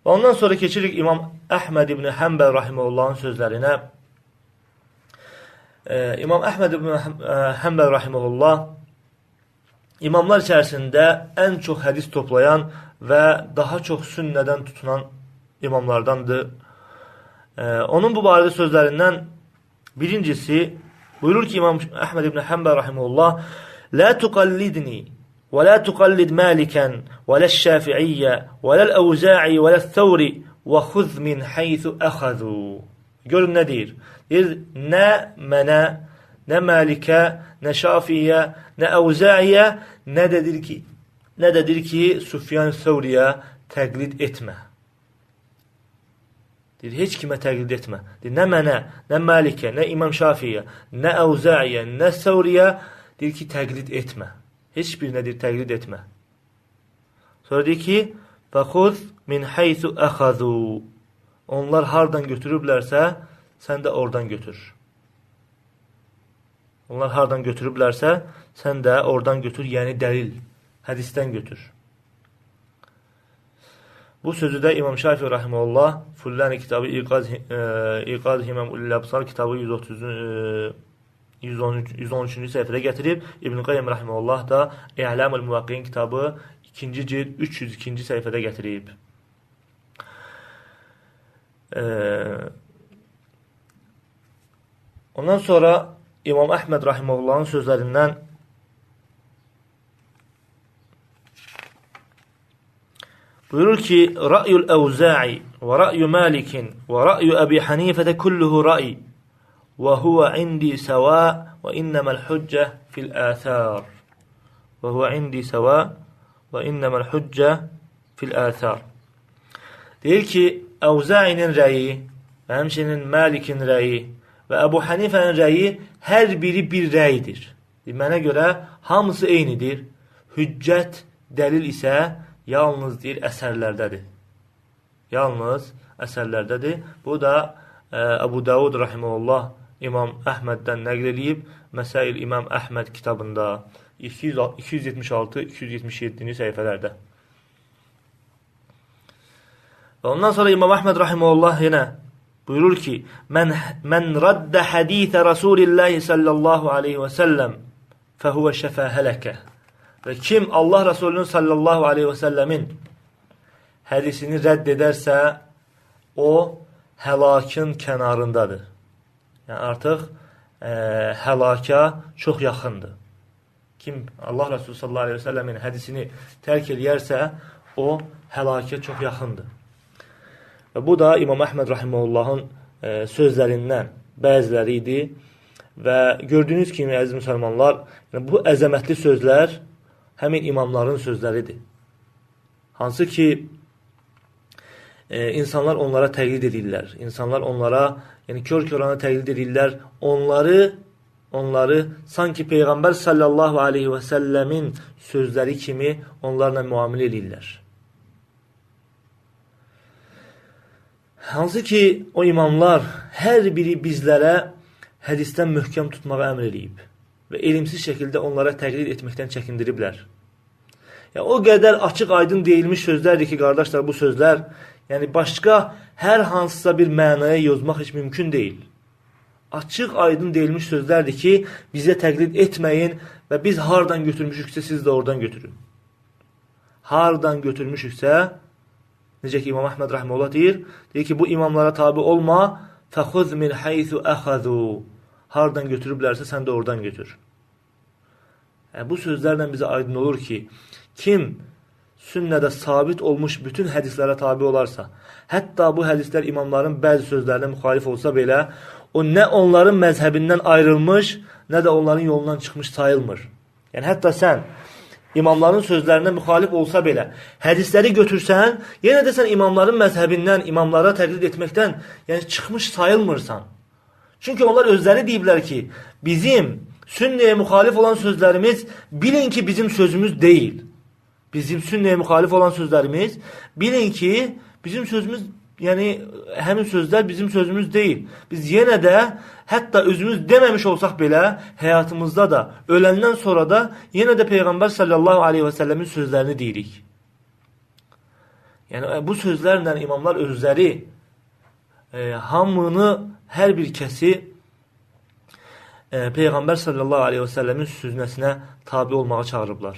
Ondan sonra keçirik İmam Əhməd ibn Həmbəl rahimehullahın sözlərinə. İmam Əhməd ibn Həmbəl rahimehullah imamlar içərisində ən çox hədis toplayan və daha çox sünnədən tutunan imamlardandır. Onun bu barədə sözlərindən birincisi buyurur ki, İmam Əhməd ibn Həmbəl rahimehullah: "La tuqallidni və la tuqallid Malikan və l'Şafi'iyyə və l'Əvza'i və l'Thawri və xuz min haythu əxəzu." Görün nə deyir? Deyir, nə mənə, nə Malikə, nə Şafi'yə, nə Əvza'iyə, nə də deyir ki, Sufyan Thawriyə təqlid etmə. Deyir, heç kimə təqlid etmə. Deyir, nə mənə, nə Malikə, nə İmam Şafi'yə, nə Əvza'iyə, nə Thawriyə deyir ki, təqlid etmə. Heç birinə deyir, təqlid etmə. Sonra deyir ki, فَخُذْ مِنْ حَيْثُ أَخَذُوا. Onlar hardan götürüblərsə, sən də oradan götür. Onlar hardan götürüblərsə, sən də oradan götür, yəni dəlil, hədisdən götür. Bu sözü də İmam Şafii rahimehullah Fullani kitabı İqaz Himam Ulul Absar kitabı 113-cü səhifədə gətirib. İbn Qayyim rahimehullah da İ'lamul Muvaqqi'in kitabı 2-ci cild 302-ci səhifədə gətirib. Ondan sonra İmam Əhməd rahimehullahın sözlərindən buyurur ki, Ra'yul Əvza'i və ra'yu Malikin və ra'yu Əbi Hanifədə kulluhu ra'i və huvə indi səvə və innəməl hüccə fil əthər. Və huvə indi səvə və innəməl hüccə fil əthər. Deyir ki, Əvza'inin rəyi və həmçinin Malikin rəyi və Əbu Hanifənin rəyi hər biri bir rəyidir. Mənə görə hamısı eynidir. Hüccət, dəlil isə yalnız deyir, əsərlərdədir. Yalnız əsərlərdədir. Bu da Əbu Davud rahimehullah İmam Əhməddən nəql edib. Məsail İmam Əhməd kitabında 276-277-ci səhifələrdə. Və ondan sonra İmam Əhməd rahimehullah yenə buyurur ki, Mən raddə hədithə Rasulillahi sallallahu aleyhi və səlləm fəhuvə şəfəhələkə. Və kim Allah Resulünün sallallahu aleyhi və səlləmin hədisini rədd edərsə, o həlakın kənarındadır. Yəni artıq həlaka çox yaxındır. Kim Allah Resulü sallallahu aleyhi və səlləmin hədisini tərk edərsə, o həlakə çox yaxındır. Və bu da İmam Əhməd rahimehullahın sözlərindən bəziləri idi. Və gördüyünüz kimi, əziz müsəlmanlar, bu əzəmətli sözlər həmin imamların sözləridir. Hansı ki, insanlar onlara təqlid edirlər. İnsanlar onlara, yəni kör-körana təqlid edirlər. Onları sanki Peyğəmbər sallallahu aleyhi və səlləmin sözləri kimi onlarla müamilə edirlər. Hansı ki, o imamlar hər biri bizlərə hədisdən möhkəm tutmağı əmr edib və elmsiz şəkildə onlara təqlid etməkdən çəkindiriblər. Yəni, o qədər açıq aydın deyilmiş sözlərdir ki, qardaşlar, bu sözlər yəni başqa hər hansısa bir mənaya yozmaq heç mümkün deyil. Açıq aydın deyilmiş sözlərdir ki, bizə təqlid etməyin və biz hardan götürmüşüksə siz də oradan götürün. Hardan götürmüşüksə, necə ki İmam Əhməd rahimehullah deyir ki, bu imamlara tabi olma, fəxuz min haythu əxəzu. Hardan götürüblərsə sən də oradan götür. Bu sözlərlə bizə aydın olur ki, kim sünnədə sabit olmuş bütün hədislərə tabi olarsa, hətta bu hədislər imamların bəzi sözlərinə müxalif olsa belə, o nə onların məzhəbindən ayrılmış, nə də onların yolundan çıxmış sayılmır. Yəni, hətta sən imamların sözlərinə müxalif olsa belə, hədisləri götürsən, yenə də sən imamların məzhəbindən, imamlara təqlid etməkdən yəni çıxmış sayılmırsan. Çünki onlar özləri deyiblər ki, bizim sünnəyə müxalif olan sözlərimiz bilin ki, bizim sözümüz deyil. Bizim sünnəyə müxalif olan sözlərimiz bilin ki, bizim sözümüz, yəni həmin sözlər bizim sözümüz deyil. Biz yenə də, hətta özümüz deməmiş olsaq belə, həyatımızda da, öləndən sonra da yenə də Peyğəmbər sallallahu aleyhi və səlləmin sözlərini deyirik. Yəni bu sözlərlə imamlar özləri hamını, hər bir kəsi Peyğəmbər sallallahu aleyhi və səlləmin sünnəsinə tabi olmağa çağırıblar.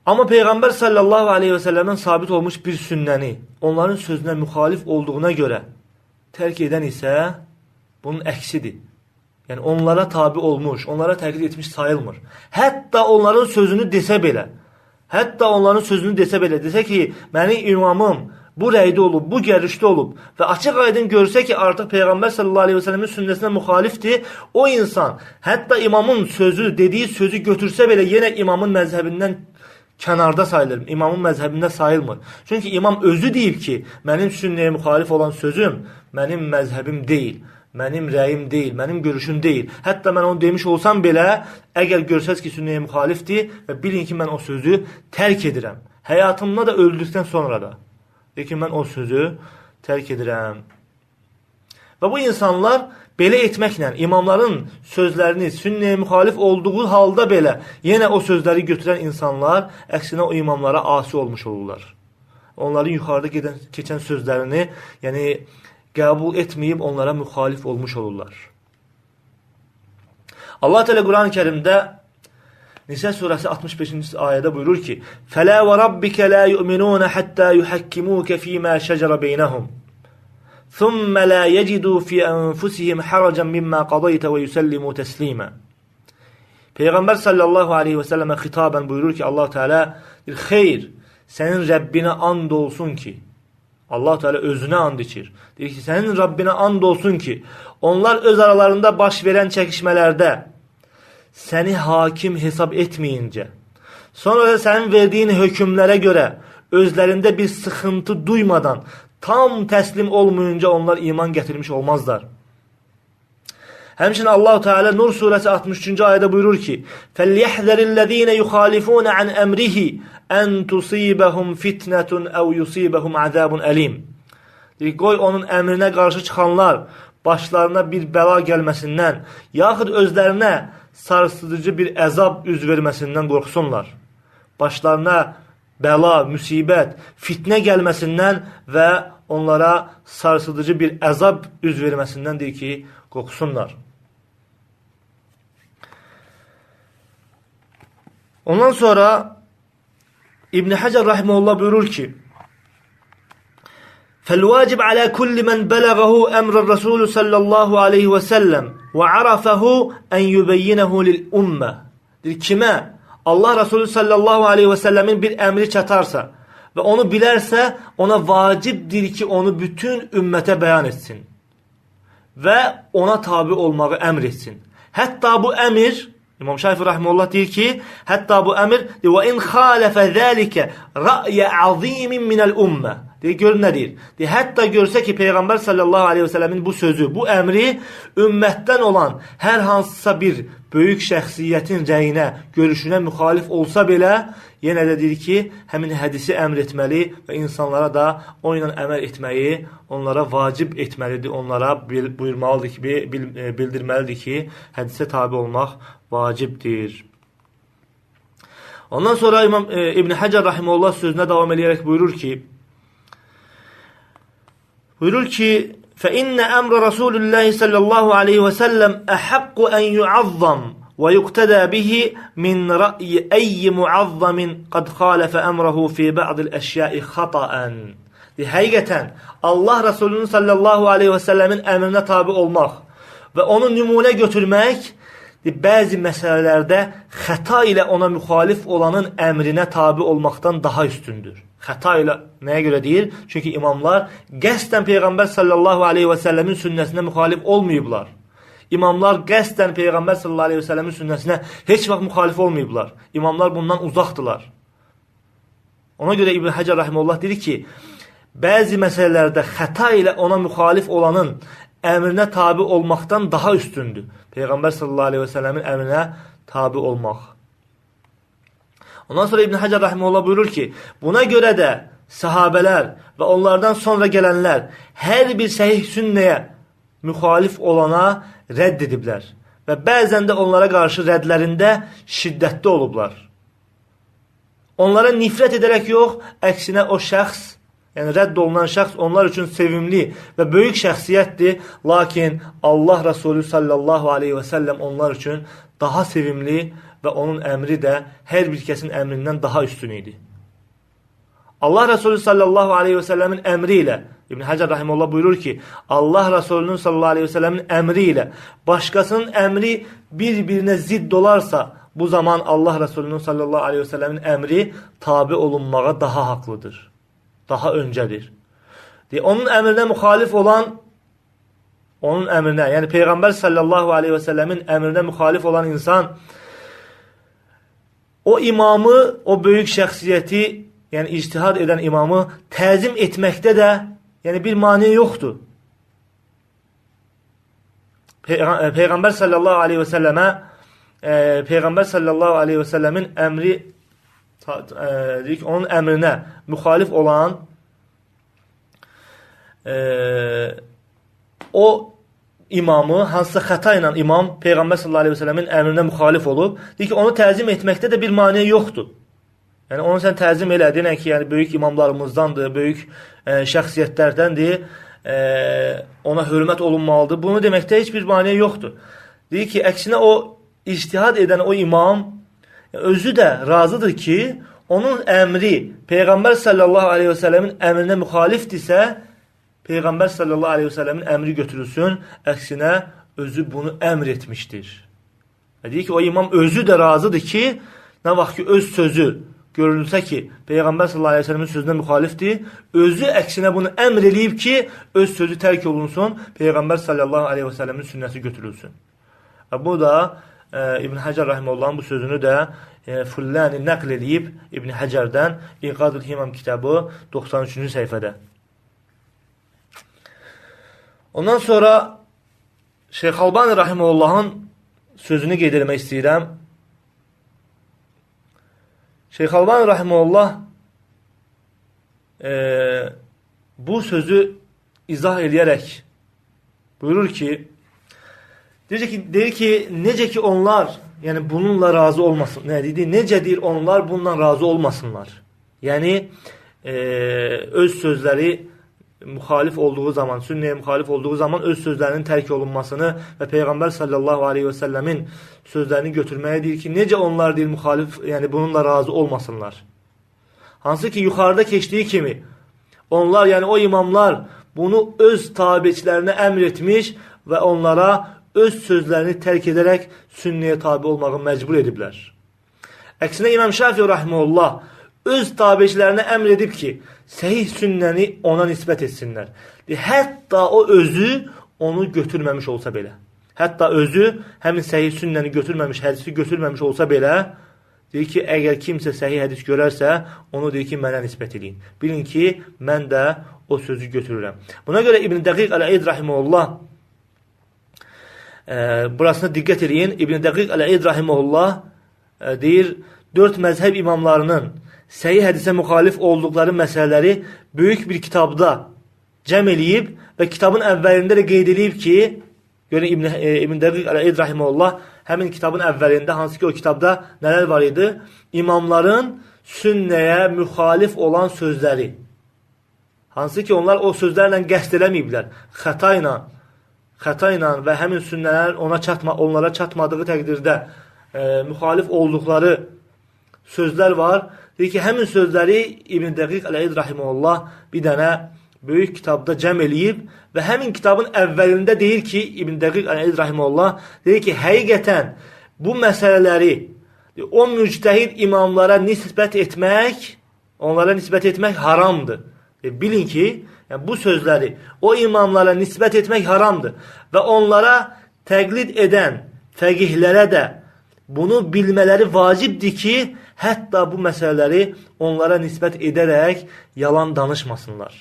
Amma Peyğəmbər sallallahu aleyhi və səlləmdən sabit olmuş bir sünnəni onların sözünə müxalif olduğuna görə tərk edən isə bunun əksidir. Yəni onlara tabi olmuş, onlara təqlid etmiş sayılmır. Hətta onların sözünü desə belə, desə ki, mənim imamım bu rəydə olub, bu görüşdə olub və açıq aydın görsə ki, artıq Peyğəmbər sallallahu aleyhi və səlləmin sünnəsinə müxalifdir, o insan hətta imamın sözü, dediyi sözü götürsə belə yenə imamın məzhəbindən kənarda sayılır, imamın məzhəbində sayılmır. Çünki imam özü deyib ki, mənim sünnəyə müxalif olan sözüm mənim məzhəbim deyil, mənim rəyim deyil, mənim görüşüm deyil. Hətta mən onu demiş olsam belə, əgər görsəz ki, sünnəyə müxalifdir və bilin ki, mən o sözü tərk edirəm. Həyatımda da öldükdən sonra da. Deyir ki, mən o sözü tərk edirəm. Və bu insanlar belə etməklə imamların sözlərini sünnəyə müxalif olduğu halda belə yenə o sözləri götürən insanlar əksinə o imamlara asi olmuş olurlar. Onların yuxarıda keçən sözlərini qəbul etməyib onlara müxalif olmuş olurlar. Allah Teala Quran-ı Kərimdə Nisə surəsi 65-ci ayədə buyurur ki: "Fələ və rabbikə la yu'minun hatta yuhakkimuka fima şəcərə beynəhum. Thumma la yecidū fi anfusihim haracan mimma qadaytə və yusallimu təslimə." Peyğəmbər sallallahu aleyhi və səlləmə xitabən buyurur ki, Allah Teala xeyr, sənin Rəbbinə and olsun ki, Allah Teala özünə and içir. Deyir ki, sənin Rabbinə and olsun ki, onlar öz aralarında baş verən çəkişmələrdə səni hakim hesab etməyincə, sonra da sənin verdiyin hökmlərə görə özlərində bir sıxıntı duymadan, tam təslim olmayınca onlar iman gətirmiş olmazlar. Həmçinin Allah Teala Nur surəsi 63-cü ayədə buyurur ki: "Fəlyəhzəriləzīne yuxalifūne an əmrihi ən tusibəhum fitnətun əv yusibəhum azabun əlim." Qoy onun əmrinə qarşı çıxanlar başlarına bir bəla gəlməsindən, yaxud özlərinə sarsıdıcı bir əzab üz verməsindən qorxsunlar. Başlarına bəla, müsibət, fitnə gəlməsindən və onlara sarsıdıcı bir əzab üz verməsindən deyir ki, qorxsunlar. Ondan sonra İbn Həcər rahimehullah buyurur ki: "Fəl-vacib alə kulli men bələğəhu əmr Rasul sallallahu aleyhi və səlləm və arafəhu ən yubəyyinəhu lil-ummə." Kimə Allah Resulü sallallahu aleyhi və səlləmin bir əmri çatarsa və onu bilərsə, ona vacibdir ki, onu bütün ümmətə bəyan etsin və ona tabi olmağı əmr etsin. Hətta bu əmr, İmam Şafi'i rahimehullah deyir ki, hətta bu əmr və in xalafə zəlikə ra'yə azimin minəl ümmə. Görün nə deyir? Hətta görsə ki, Peyğəmbər sallallahu aleyhi və səlləmin bu sözü, bu əmri ümmətdən olan hər hansısa bir böyük şəxsiyyətin rəyinə, görüşünə müxalif olsa belə, yenə də deyir ki, həmin hədisi əmr etməli və insanlara da o ilə əməl etməyi onlara vacib etməlidir, onlara buyurmalıdır ki, bildirməlidir ki, hədisə tabi olmaq vacibdir. Ondan sonra İmam İbn Həcər rahimehullah sözünə davam edərək buyurur ki, فَإِنَّ أَمْرَ رَسُولِ اللّٰهِ صَلَّى اللّٰهُ عَلَيْهِ وَسَلَّمْ أَحَقُّ أَنْ يُعَظَّمْ وَيُقْتَدَى بِهِ مِنْ رَأْيِ أَيِّ مُعَظَّمٍ قَدْ خَالَفَ أَمْرَهُ فِي بَعْضِ الْأَشْيَاءِ خَطَأً. Həqiqətən Allah Resulü'nün sallallahu aleyhi və səlləmin əmrinə tabi olmaq və onu nümunə götürmək bəzi məsələlərdə xəta ilə ona müxalif olanın əmrinə tabi olmaqdan daha üstündür. Xəta ilə nəyə görə deyir? Çünki imamlar qəsdən Peyğəmbər sallallahu aleyhi və səlləmin sünnəsinə müxalif olmayıblar. İmamlar qəsdən Peyğəmbər sallallahu aleyhi və səlləmin sünnəsinə heç vaxt müxalif olmayıblar. İmamlar bundan uzaqdılar. Ona görə İbn Həcər rahimehullah deyir ki, bəzi məsələlərdə xəta ilə ona müxalif olanın əmrinə tabi olmaqdan daha üstündür. Peyğəmbər sallallahu aleyhi və səlləmin əmrinə tabi olmaq. Ondan sonra İbn Həcər rahimehullah buyurur ki, buna görə də sahabələr və onlardan sonra gələnlər hər bir səhih sünnəyə müxalif olana rədd ediblər və bəzən də onlara qarşı rəddlərində şiddətli olublar. onlara nifrət edərək yox, əksinə o şəxs, yəni rədd olunan şəxs onlar üçün sevimli və böyük şəxsiyyətdir. Lakin Allah Resulü sallallahu aleyhi və səlləm onlar üçün daha sevimli və onun əmri də hər bir kəsin əmrindən daha üstün idi. Allah Resulü sallallahu aleyhi və səlləmin əmri ilə, İbn Həcər rahimehullah buyurur ki, Allah Resulünün sallallahu aleyhi və səlləmin əmri ilə başqasının əmri bir-birinə zidd olarsa, bu zaman Allah Resulünün sallallahu aleyhi və səlləmin əmri tabi olunmağa daha haqlıdır, daha öncədir. Onun əmrinə müxalif olan, onun əmrinə, yəni Peyğəmbər sallallahu aleyhi və səlləmin əmrinə müxalif olan insan, o imamı, o böyük şəxsiyyəti, yəni ictihad edən imamı təzim etməkdə də yəni bir mane yoxdur. Peyğəmbər sallallahu aleyhi və səlləmə Peyğəmbər sallallahu aleyhi və səlləmin əmri onun əmrinə müxalif olan o imamı, hansısa xəta ilə imam Peyğəmbər sallallahu aleyhi və səlləmin əmrinə müxalif olub, deyir ki, onu təzim etməkdə də bir mane yoxdur. Yəni onu sən təzim elə, deyən ki, yəni böyük imamlarımızdandır, böyük şəxsiyyətlərdəndir, ona hörmət olunmalıdır. Bunu deməkdə heç bir mane yoxdur. Deyir ki, əksinə o ictihad edən o imam özü də razıdır ki, onun əmri Peyğəmbər sallallahu aleyhi və səlləmin əmrinə müxalifdirsə, Peyğəmbər sallallahu aleyhi və səlləmin əmri götürülsün, əksinə özü bunu əmr etmişdir. Deyir ki, o imam özü də razıdır ki, nə vaxt ki, öz sözü görülsə ki, Peyğəmbər sallallahu aleyhi və səlləmin sözünə müxalifdir, özü əksinə bunu əmr eləyib ki, öz sözü tərk olunsun, Peyğəmbər sallallahu aleyhi və səlləmin sünnəsi götürülsün. Bu da İbn Həcər rahimehullahın bu sözünü də Fullani nəql eləyib İbn Həcərdən İqadul Himam kitabı 93-cü səhifədə. Ondan sonra Şeyx Albani rahimehullahın sözünü qeyd etmək istəyirəm. Şeyx Albani rahimehullah bu sözü izah eləyərək buyurur ki, deyir ki, necə ki onlar, yəni bununla razı olmasın, necə deyir onlar bununla razı olmasınlar. Yəni öz sözləri müxalif olduğu zaman, sünnəyə müxalif olduğu zaman öz sözlərinin tərk olunmasını və Peyğəmbər sallallahu aleyhi və səlləmin sözlərini götürməyə deyir ki, necə onlar deyir müxalif, yəni bununla razı olmasınlar. Hansı ki, yuxarıda keçdiyi kimi, onlar, yəni o imamlar bunu öz tabiçilərinə əmr etmiş və onlara öz sözlərini tərk edərək sünnəyə tabi olmağı məcbur ediblər. Əksinə İmam Şafii rahimehullah öz tabiçilərinə əmr edib ki, səhih sünnəni ona nisbət etsinlər. Hətta o özü onu götürməmiş olsa belə. Hətta özü həmin səhih sünnəni götürməmiş, hədisi götürməmiş olsa belə, deyir ki, əgər kimsə səhih hədis görərsə, onu deyir ki, mənə nisbət edin. Bilin ki, mən də o sözü götürürəm. Buna görə İbn Dəqiq Əl-Eid rahimehullah burasına diqqət edin. İbn Dəqiq Əl-Eid rahimehullah deyir, 4 məzhəb imamlarının səhih hədisə müxalif olduqları məsələləri böyük bir kitabda cəm eləyib və kitabın əvvəlində də qeyd edib ki, görün İbn Dəqiq Əl-Eid rahimehullah həmin kitabın əvvəlində, hansı ki o kitabda nələr var idi? İmamların sünnəyə müxalif olan sözləri. Hansı ki onlar o sözlərlə qəsd eləməyiblər. Xəta ilə və həmin sünnələr onlara çatmadığı təqdirdə müxalif olduqları sözlər var. Deyir ki, həmin sözləri İbn Dəqiq Əl-Eid rahimehullah bir dənə böyük kitabda cəm eləyib və həmin kitabın əvvəlində deyir ki, İbn Dəqiq Əl-Eid rahimehullah deyir ki, həqiqətən bu məsələləri o müctəhid imamlara nisbət etmək haramdır. Bilin ki, yəni bu sözləri o imamlara nisbət etmək haramdır və onlara təqlid edən fəqihlərə də bunu bilmələri vacibdir ki, hətta bu məsələləri onlara nisbət edərək yalan danışmasınlar.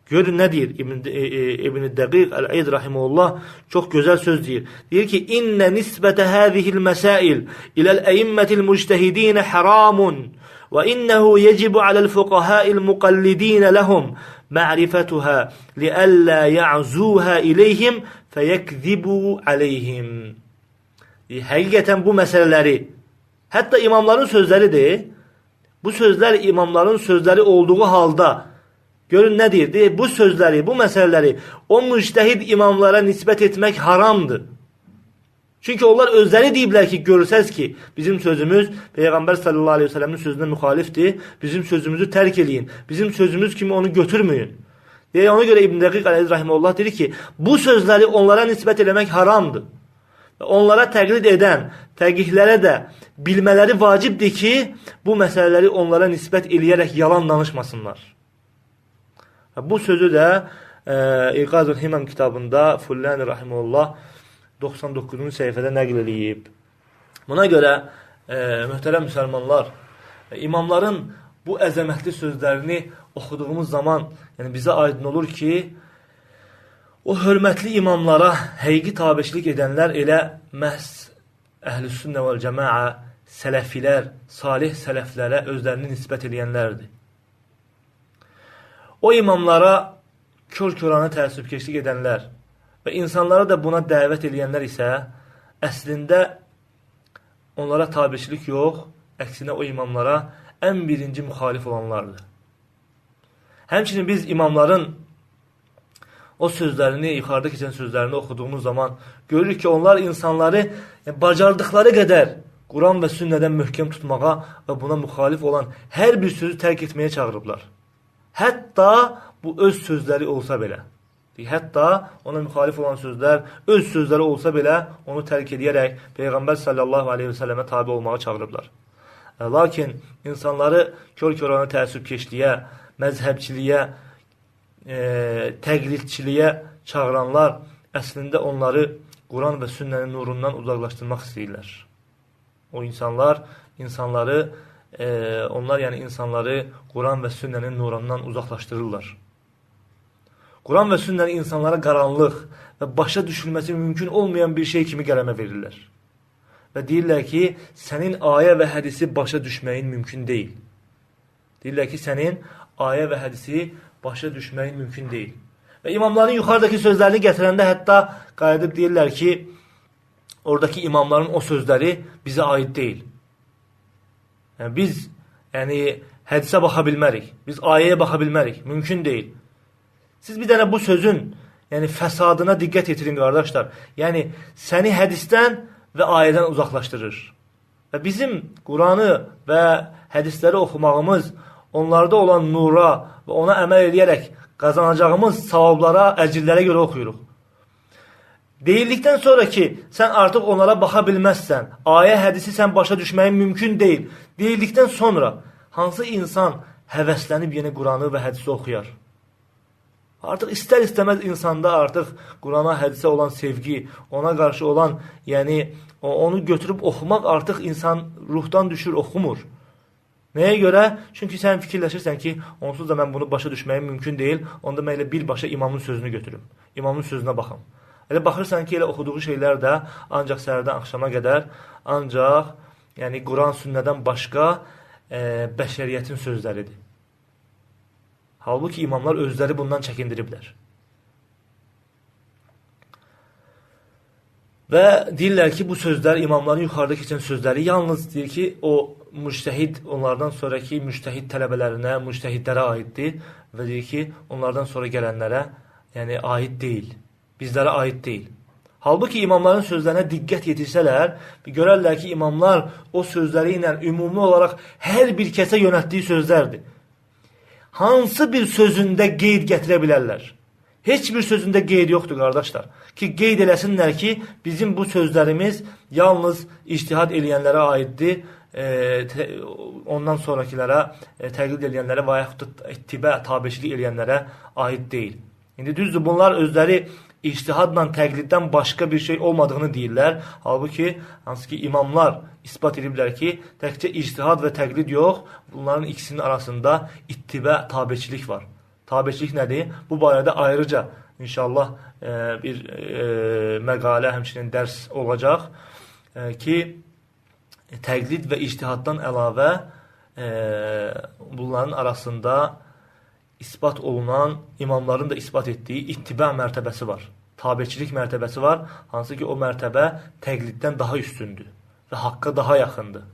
Görün nə deyir İbn Dəqiq Əl-Eid rahimehullah, çox gözəl söz deyir. Deyir ki, İnnə nisbətə həzihil məsail iləl-əimmətil müctəhidinə haramun və innəhu yecibu aləl-fuqahəil müqallidinə ləhum ma'rifətuhə liəllə ya'zuhə iləyhim fəyəkzibu aləyhim. Həqiqətən bu məsələləri, hətta imamların sözləridir, Bu sözler imamların sözleri olduğu halda görün ne deyir? Deyir, bu sözleri, bu meseleleri o müctehid imamlara nispet etmek haramdır. Çünki onlar özləri deyiblər ki, görürsəz ki, bizim sözümüz Peyğəmbər sallallahu aleyhi ve sellemin sözünə müxalifdir. Bizim sözümüzü tərk eləyin. Bizim sözümüz kimi onu götürməyin. Deyə ona görə İbn Dəqiq Əl-Əziz rahimehullah deyir ki, bu sözləri onlara nisbət eləmək haramdır. Onlara təqlid edən təqiqlərə də bilmələri vacibdir ki, bu məsələləri onlara nisbət eləyərək yalan danışmasınlar. Bu sözü də İqazul Himam kitabında Fullani rahimehullah 99-cu səhifədə nəql edib. Buna görə möhtərəm müsəlmanlar, imamların bu əzəmətli sözlərini oxuduğumuz zaman yəni bizə aydın olur ki, o hörmətli imamlara həqiqi tabeçilik edənlər elə məhz Əhlüs-Sünnə vəl-Cəmaə, sələfilər, salih sələflərə özlərini nisbət edənlərdir. O imamlara kör-körana təəssübkeşlik edənlər və insanlara da buna dəvət edənlər isə əslində onlara tabeçilik yox, əksinə o imamlara ən birinci müxalif olanlardır. Həmçinin biz imamların o sözlərini, yuxarıda keçən sözlərini oxuduğumuz zaman görürük ki, onlar insanları bacardıqları qədər Quran və sünnədən möhkəm tutmağa və buna müxalif olan hər bir sözü tərk etməyə çağırıblar. Hətta bu öz sözləri olsa belə. Hətta ona müxalif olan sözlər, öz sözləri olsa belə onu tərk edərək Peyğəmbər sallallahu aleyhi ve sellemə tabi olmağa çağırıblar. Lakin insanları kör-körana təəssübkeşliyə, məzhəbçiliyə, təqlidçiliyə çağıranlar əslində onları Quran və sünnənin nurundan uzaqlaşdırmaq istəyirlər. O insanlar, onlar yəni insanları Quran və sünnənin nurundan uzaqlaşdırırlar. Quran və sünnəni insanlara qaranlıq və başa düşülməsi mümkün olmayan bir şey kimi qələmə verirlər. Və deyirlər ki, sənin ayə və hədisi başa düşməyin mümkün deyil. Deyirlər ki, sənin ayə və hədisi başa düşməyin mümkün deyil. Və imamların yuxarıdakı sözlərini gətirəndə hətta qayıdıb deyirlər ki, oradakı imamların o sözləri bizə aid deyil. Yəni, biz hədisə baxa bilmərik, biz ayəyə baxa bilmərik, mümkün deyil. Siz bir dənə bu sözün fəsadına diqqət yetirin, qardaşlar. Yəni, səni hədisdən və ayədən uzaqlaşdırır. Və bizim Quranı və hədisləri oxumağımız, onlarda olan nura və ona əməl edərək qazanacağımız savablara, əcirlərə görə oxuyuruq. Deyildikdən sonra ki, sən artıq onlara baxa bilməzsən, ayə, hədisi sən başa düşməyin mümkün deyil. Deyildikdən sonra hansı insan həvəslənib yenə Quranı və hədisi oxuyar? Artıq istər-istəməz insanda artıq Qurana, hədisə olan sevgi, ona qarşı olan, onu götürüb oxumaq artıq insan ruhdan düşür, oxumur. Nəyə görə? Çünki sən fikirləşirsən ki, onsuz da mən bunu başa düşməyim mümkün deyil, onda mən elə birbaşa imamın sözünü götürüm, imamın sözünə baxım. Elə baxırsan ki, elə oxuduğu şeylər də ancaq səhərdən axşama qədər, ancaq Quran, sünnədən başqa bəşəriyyətin sözləridir. Halbuki imamlar özləri bundan çəkindiriblər. Və deyirlər ki, bu sözlər, imamların yuxarıda keçən sözləri yalnız deyir ki, o müctəhid, onlardan sonraki müctəhid tələbələrinə, müctəhidlərə aiddir və deyir ki, onlardan sonra gələnlərə aid deyil, bizlərə aid deyil. Halbuki imamların sözlərinə diqqət yetirsələr, görərlər ki, imamlar o sözləri ilə ümumi olaraq hər bir kəsə yönəltdiyi sözlərdir. Hansı bir sözündə qeyd gətirə bilərlər? Heç bir sözündə qeyd yoxdur, qardaşlar. Ki, qeyd eləsinlər ki, bizim bu sözlərimiz yalnız ictihad eləyənlərə aiddir, ondan sonrakilərə, təqlid eləyənlərə və yaxud da ittibə, tabeçilik eləyənlərə aid deyil. İndi düzdür, bunlar özləri ictihadla təqliddən başqa bir şey olmadığını deyirlər. Halbuki, hansı ki, imamlar ispat ediblər ki, təkcə ictihad və təqlid yox, bunların ikisinin arasında ittibə, tabeçilik var. Tabeçilik nədir? Bu barədə ayrıca inşallah bir məqalə, həmçinin dərs olacaq ki, təqlid və ictihaddan əlavə bunların arasında ispat olunan, imamların da ispat etdiyi ittibə mərtəbəsi var. Tabeçilik mərtəbəsi var, hansı ki o mərtəbə təqliddən daha üstündür və haqqa daha yaxındır.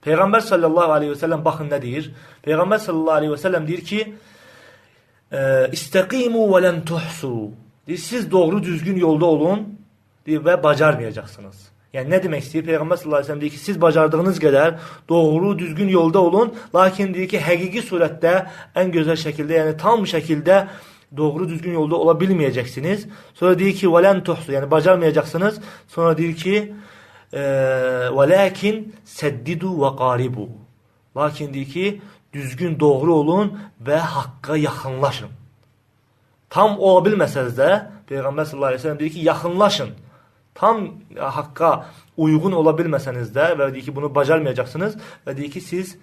Peyğəmbər sallallahu aleyhi və səlləm baxın nə deyir? Peyğəmbər sallallahu aleyhi və səlləm deyir ki, İstəqimu və lən tuhsu. Deyir, siz doğru düzgün yolda olun deyir, və bacarmayacaqsınız. Yəni nə demək istəyir? Peyğəmbər sallallahu aleyhi və səlləm deyir ki, siz bacardığınız qədər doğru düzgün yolda olun, lakin deyir ki, həqiqi surətdə, ən gözəl şəkildə, yəni tam şəkildə doğru düzgün yolda ola bilməyəcəksiniz. Sonra deyir ki, və lən tuhsu, yəni bacarmayacaqsınız. Sonra deyir ki, وَلَكِنْ سَدِّدُوا وَقَارِبُوا. Lakin deyir ki, düzgün doğru olun və haqqa yaxınlaşın. Tam ola bilməsəniz də, Peyğəmbər sallallahu aleyhi ve sellem deyir ki, yaxınlaşın. Tam haqqa uyğun ola bilməsəniz də və deyir ki, bunu bacarmayacaqsınız və deyir ki, siz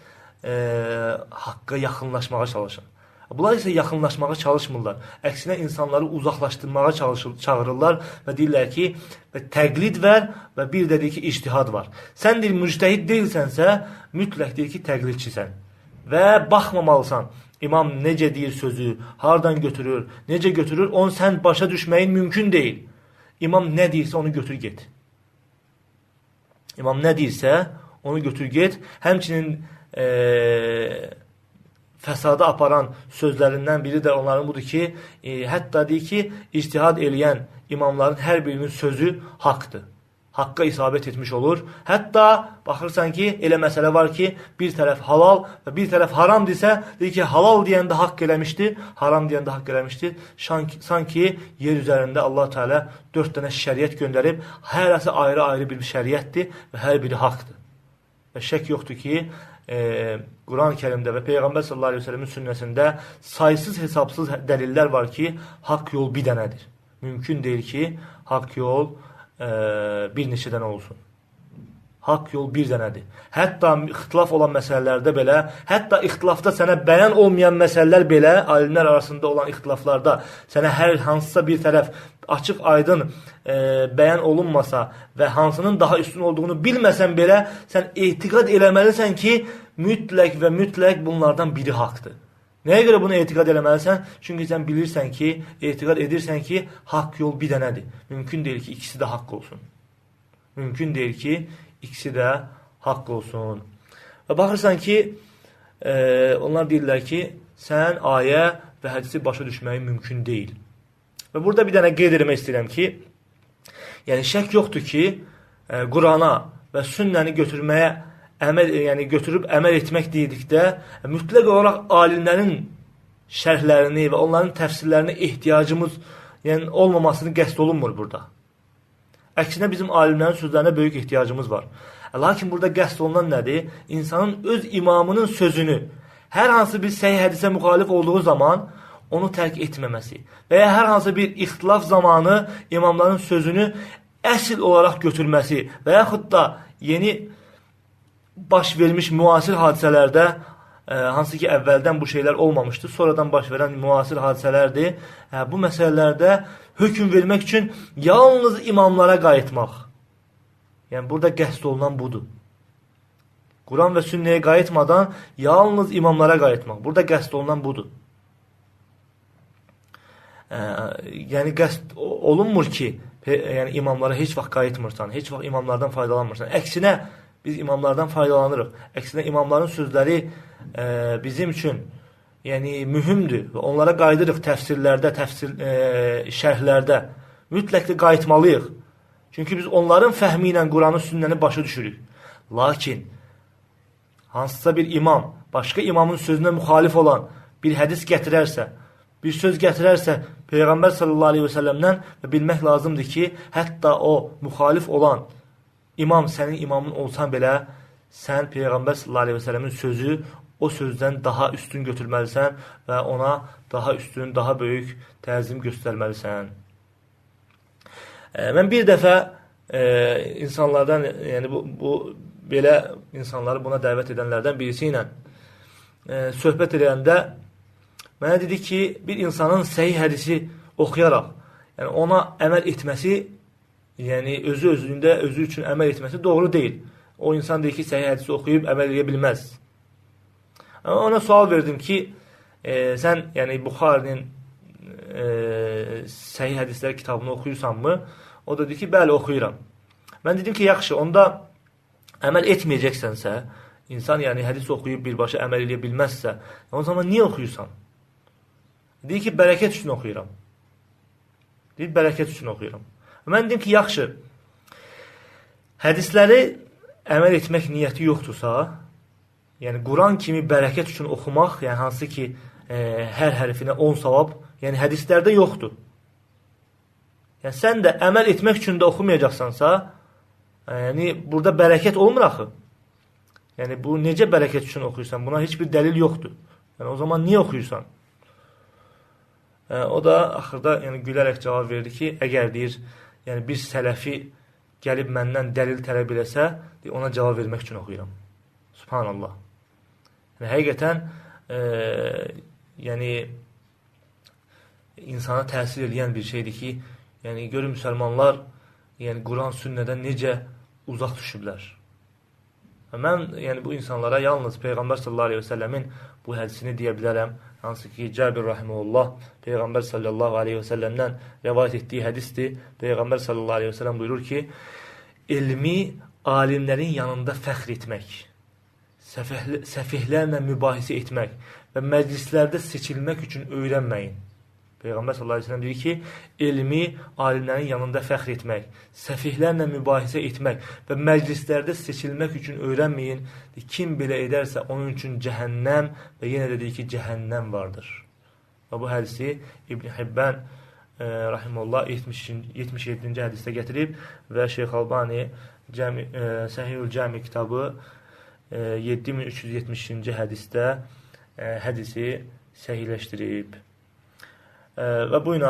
haqqa yaxınlaşmağa çalışın. Bunlar isə yaxınlaşmağa çalışmırlar. Əksinə insanları uzaqlaşdırmağa çağırırlar və deyirlər ki, təqlid var və bir də deyir ki, ictihad var. Sən deyir, müctəhid deyilsənsə, mütləq deyir ki, təqlidçisən. Və baxmamalısan, imam necə deyir sözü, hardan götürür, necə götürür, onu sən başa düşməyin mümkün deyil. İmam nə deyirsə, onu götür get. İmam nə deyirsə, onu götür get. Həmçinin fəsada aparan sözlərindən biri də onların budur ki, hətta deyir ki, ictihad eləyən imamların hər birinin sözü haqdır. Haqqa isabət etmiş olur. Hətta baxırsan ki, elə məsələ var ki, bir tərəf halal və bir tərəf haram desə, deyir ki, halal deyəndə haqq eləmişdir, haram deyəndə haqq eləmişdir. Sanki yer üzərində Allah Teala 4 dənə şəriət göndərib, hərəsi ayrı-ayrı bir şəriətdir və hər biri haqdır. Və şək yoxdur ki, Quran-ı Kərimdə və Peyğəmbər sallallahu aleyhi ve sellemin sünnəsində saysız hesabsız dəlillər var ki, haqq yol bir dənədir. Mümkün deyil ki, haqq yol bir neçə dənə olsun. Haqq yol bir dənədir. Hətta ixtilaf olan məsələlərdə belə, hətta ixtilafda sənə bəyan olmayan məsələlər belə, alimlər arasında olan ixtilaflarda sənə hər hansısa bir tərəf açıq aydın bəyan olunmasa və hansının daha üstün olduğunu bilməsən belə, sən etiqad eləməlisən ki, mütləq və mütləq bunlardan biri haqdır. Nəyə görə bunu etiqad eləməlisən? Çünki sən bilirsən ki, etiqad edirsən ki, haqq yol bir dənədir. Mümkün deyil ki, ikisi də haqq olsun. Mümkün deyil ki, ikisi də haqq olsun. Və baxırsan ki, onlar deyirlər ki, sən ayə və hədisi başa düşməyi mümkün deyil. Və burada bir dənə qeyd etmək istəyirəm ki, yəni şək yoxdur ki, Qurana və sünnəni götürməyə götürüb əməl etmək dedikdə, mütləq olaraq alimlərin şərhlərini və onların təfsirlərinə ehtiyacımız olmamasını qəsd olunmur burada. Əksinə bizim alimlərin sözlərinə böyük ehtiyacımız var. Lakin burada qəsd olunan nədir? İnsanın öz imamının sözünü hər hansı bir səhih hədisə müxalif olduğu zaman onu tərk etməməsi və ya hər hansı bir ixtilaf zamanı imamların sözünü əsl olaraq götürməsi və yaxud da yeni baş vermiş müasir hadisələrdə, hansı ki əvvəldən bu şeylər olmamışdır, sonradan baş verən müasir hadisələrdir. Bu məsələlərdə hökm vermək üçün yalnız imamlara qayıtmaq. Yəni, burada qəsd olunan budur. Quran və sünnəyə qayıtmadan yalnız imamlara qayıtmaq. Burada qəsd olunan budur. Yəni, qəsd olunmur ki, yəni imamlara heç vaxt qayıtmırsan, heç vaxt imamlardan faydalanmırsan. Əksinə, biz imamlardan faydalanırıq. Əksinə, imamların sözləri bizim üçün mühümdür və onlara qayıdırıq təfsirlərdə, şərhlərdə. Mütləq də qayıtmalıyıq. Çünki biz onların fəhmi ilə Quranı, sünnəni başa düşürük. Lakin, hansısa bir imam, başqa imamın sözünə müxalif olan bir hədis gətirərsə, bir söz gətirərsə Peyğəmbər sallallahu aleyhi və səlləmdən və bilmək lazımdır ki, hətta o müxalif olan İmam sənin imamın olsan belə, sən Peyğəmbər sallallahu aleyhi və səlləmin sözü o sözdən daha üstün götürməlisən və ona daha üstün, daha böyük təzim göstərməlisən. Mən bir dəfə insanlardan, yəni bu belə insanları buna dəvət edənlərdən birisi ilə söhbət edəndə mənə dedi ki, bir insanın səhih hədisi oxuyaraq, yəni ona əməl etməsi, yəni özü üçün əməl etməsi doğru deyil. O insan deyir ki, səhih hədisi oxuyub əməl edə bilməz. Ona sual verdim ki, sən yəni Buxarinin səhih hədislər kitabını oxuyursanmı? O da dedi ki, bəli, oxuyuram. Mən dedim ki, yaxşı, onda əməl etməyəcəksənsə, İnsan yəni hədis oxuyub birbaşa əməl edə bilməzsə, o zaman niyə oxuyursan? Deyir ki, bərəkət üçün oxuyuram. Deyir, bərəkət üçün oxuyuram. Mən deyim ki, yaxşı, hədisləri əməl etmək niyyəti yoxdursa, yəni Quran kimi bərəkət üçün oxumaq, yəni hansı ki, hər hərfinə 10 savab, yəni hədislərdə yoxdur. Yəni sən də əməl etmək üçün də oxumayacaqsansa, yəni burada bərəkət olmur axı. Yəni bu necə bərəkət üçün oxuyursan? Buna heç bir dəlil yoxdur. Yəni o zaman niyə oxuyursan? O da axırda yəni gülərək cavab verdi ki, əgər deyir, yəni bir sələfi gəlib məndən dəlil tələb eləsə, ona cavab vermək üçün oxuyuram. Subhanallah. Yəni həqiqətən yəni insana təsir edən bir şeydir ki, yəni görün müsəlmanlar yəni Quran sünnədən necə uzaq düşüblər. Mən yəni bu insanlara yalnız Peyğəmbər sallallahu əleyhi və səlləmin bu hədisini deyə bilərəm. Hansı ki, Cəbir rahimehullah Peyğəmbər sallallahu əleyhi və səlləmdən rivayet etdiyi hədisdir. Peyğəmbər sallallahu əleyhi və səlləm buyurur ki, elmi alimlərin yanında fəxr etmək, səfihlərlə mübahisə etmək və məclislərdə seçilmək üçün öyrənməyin. Peyğəmbər sallallahu əleyhi və səlləm deyir ki, elmi alimlərin yanında fəxr etmək, səfihlərlə mübahisə etmək və məclislərdə seçilmək üçün öyrənməyin. Kim belə edərsə onun üçün cəhənnəm və yenə də deyir ki, cəhənnəm vardır. Və bu hədisi İbn Hibban rahimehullah 77-ci hədisdə gətirib və Şeyx Albani Səhihül Cami kitabı 7370-ci hədisdə hədisi səhihləşdirib. Və bu ilə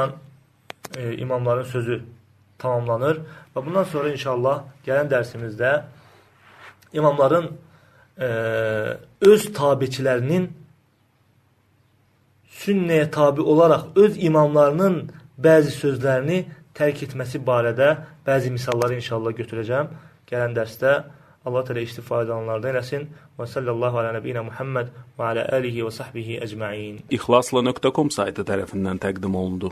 imamların sözü tamamlanır. Və bundan sonra inşallah gələn dərsimizdə imamların öz tabiçilərinin sünnəyə tabi olaraq öz imamlarının bəzi sözlərini tərk etməsi barədə bəzi misalları inşallah götürəcəm. Gələn dərsdə Allah təala istifadə edenlerden eləsin. Və sallallahu ala nəbiyyina Muhammed və ala alihi və sahbihi ecmaîn. İxlasla.com saytı tərəfindən təqdim olundu.